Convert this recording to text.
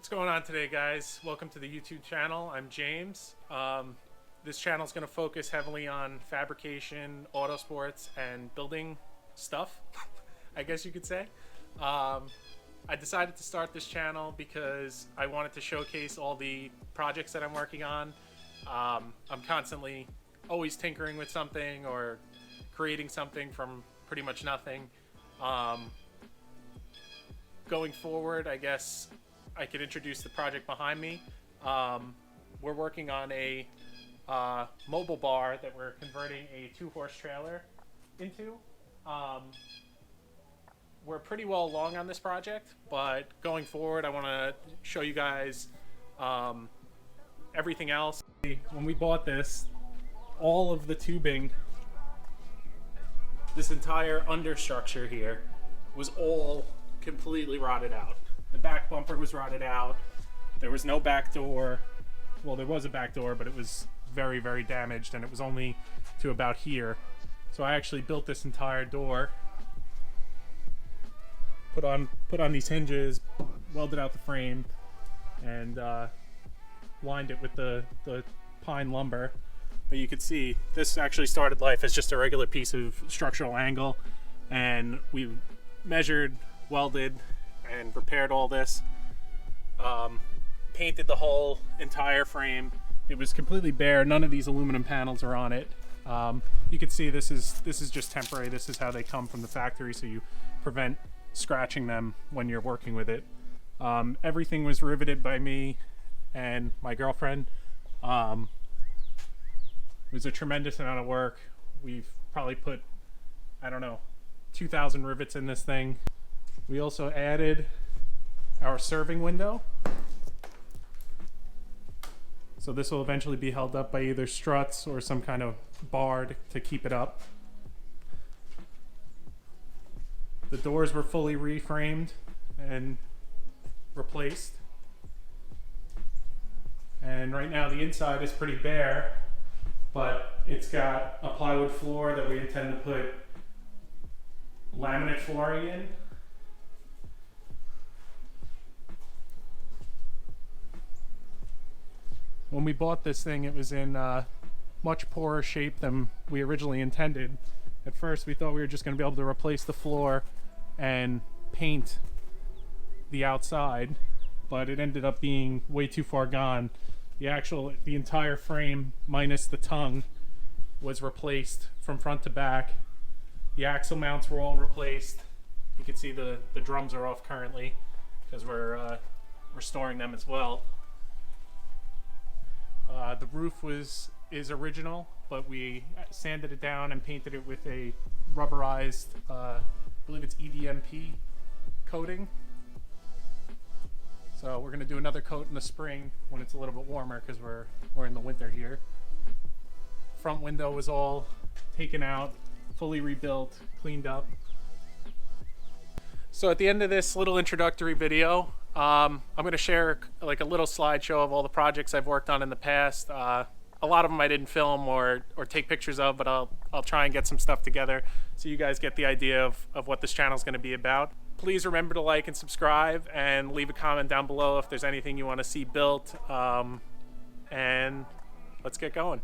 What's going on today, guys? Welcome to the YouTube channel. I'm James. This channel is going to focus heavily on fabrication, auto sports, and building stuff, I guess you could say. I decided to start this channel because I wanted to showcase all the projects that I'm working on. I'm constantly always tinkering with something or creating something from pretty much nothing. Going forward, I guess I could introduce the project behind me. We're working on a mobile bar that we're converting a 2-horse trailer into. We're pretty well along on this project, but going forward, I want to show you guys everything else. When we bought this, all of the tubing, this entire understructure here, was all completely rotted out. The back bumper was rotted out. There was no back door. Well, there was a back door, but it was very, very damaged, and it was only to about here. So I actually built this entire door, put on these hinges, welded out the frame, and lined it with the pine lumber. But you can see this actually started life as just a regular piece of structural angle, and we measured, welded, and repaired all this. Painted the whole entire frame. It was completely bare. None of these aluminum panels are on it. You can see this is just temporary. This is how they come from the factory, so you prevent scratching them when you're working with it. Everything was riveted by me and my girlfriend. It was a tremendous amount of work. We've probably put, I don't know, 2,000 rivets in this thing. We also added our serving window. So this will eventually be held up by either struts or some kind of bar to keep it up. The doors were fully reframed and replaced. And right now the inside is pretty bare, but it's got a plywood floor that we intend to put laminate flooring in. When we bought this thing, it was in much poorer shape than we originally intended. At first, we thought we were just going to be able to replace the floor and paint the outside, but it ended up being way too far gone. The entire frame, minus the tongue, was replaced from front to back. The axle mounts were all replaced. You can see the drums are off currently because we're restoring them as well. The roof is original, but we sanded it down and painted it with a rubberized, I believe it's EDMP coating. So we're going to do another coat in the spring when it's a little bit warmer because we're in the winter here. Front window was all taken out, fully rebuilt, cleaned up. So at the end of this little introductory video, I'm going to share like a little slideshow of all the projects I've worked on in the past. A lot of them I didn't film or take pictures of, but I'll try and get some stuff together so you guys get the idea of what this channel is going to be about. Please remember to like and subscribe and leave a comment down below if there's anything you want to see built. And let's get going.